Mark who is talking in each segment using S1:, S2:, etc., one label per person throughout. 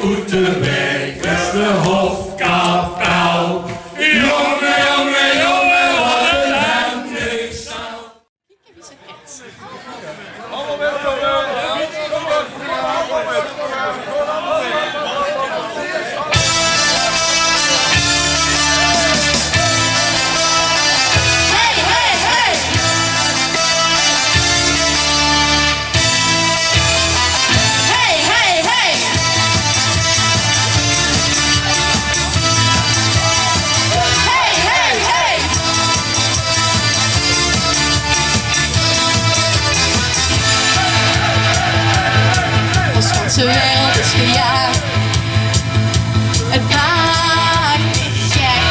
S1: Oeterbeek is de hofkapel. Jongen, jongen, jongen, wat een hemdingszaal. Allemaal met
S2: De wereld is gejaagd. Het maakt me gek.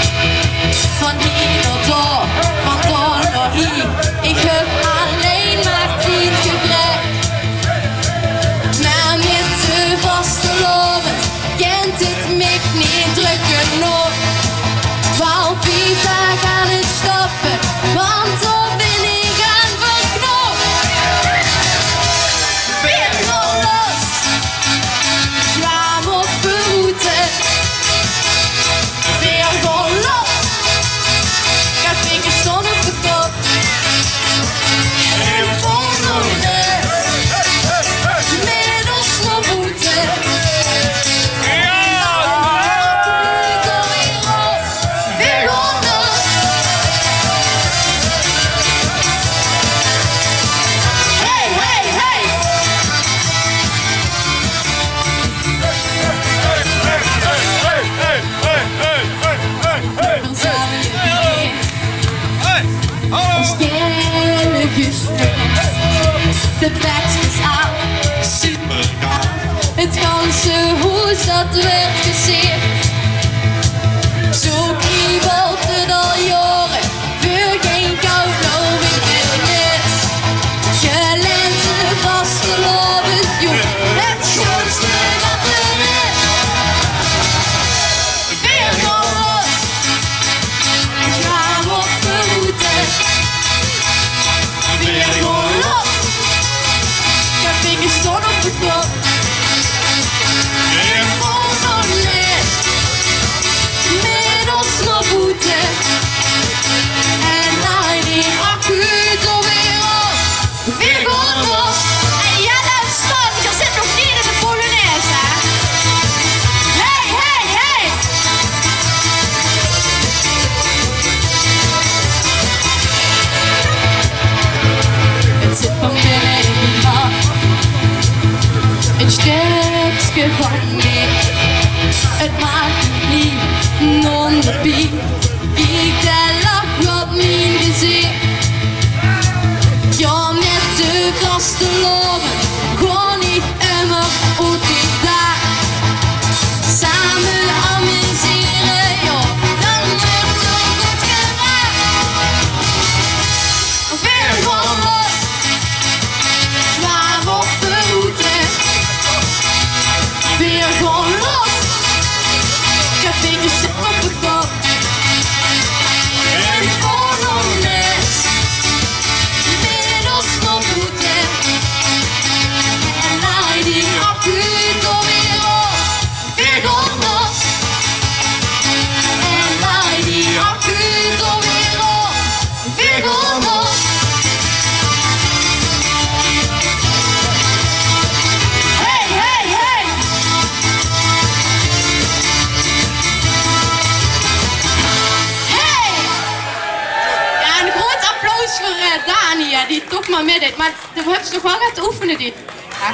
S2: Van hier naar door, van door naar hier. Ik heb alleen maar tijdgebrek. Maar met de vastelovend kent het mij niet druk genoeg. Wou Pipa gaan het stoppen, want dan ben ik aan verknocht. Weer gewoon los. Zwaam op de route, weer gewoon los. Ga tegen zon op de kop. En volgende, middels nog boete. Weer gewoon los. Hey, hey, hey. Dan zijn we weer. Ons kennelijk gespeeld. De backsters aan. Super gaaf. Het ganse hoes dat werd gezeerd. Zo kriebelt het al jaren. Voor geen koud nog in is. Gelente vastelovend joh. Het schoonste dat er is. Weer gewoon los. Gaan op de route. Weer gewoon los. Ga tegen zon op de kop. Weer gewoon zo'n les. Middels nog boete. En laai die accu door weer los. Weer gewoon los. En ja, luister, er zit nog niet in de Polonaise, hè? Hey, hey, hey. Het zit van binnen in mijn hart. Een stukje van mij. Het maakt me niet non-beat. Ik lach op mijn gezicht. Ja, met de vasteloven. Gewoon niet immer op die dag. Samen amuseren, joh. Dan wordt het goed gedaan. Weer gewoon los. Zwaar op de route. Weer gewoon los. Ga tegen zin op de kop. En gewoon om les. Middels nog boete. En laai die accu door weer los. Weer gewoon los. En laai die accu door weer los. Weer gewoon los. Hey, hey, hey. Hey! Ja, een groot applaus voor Dani, die toch maar midden. Maar we hebben ze nog wel gaan oefenen, dit. Ja.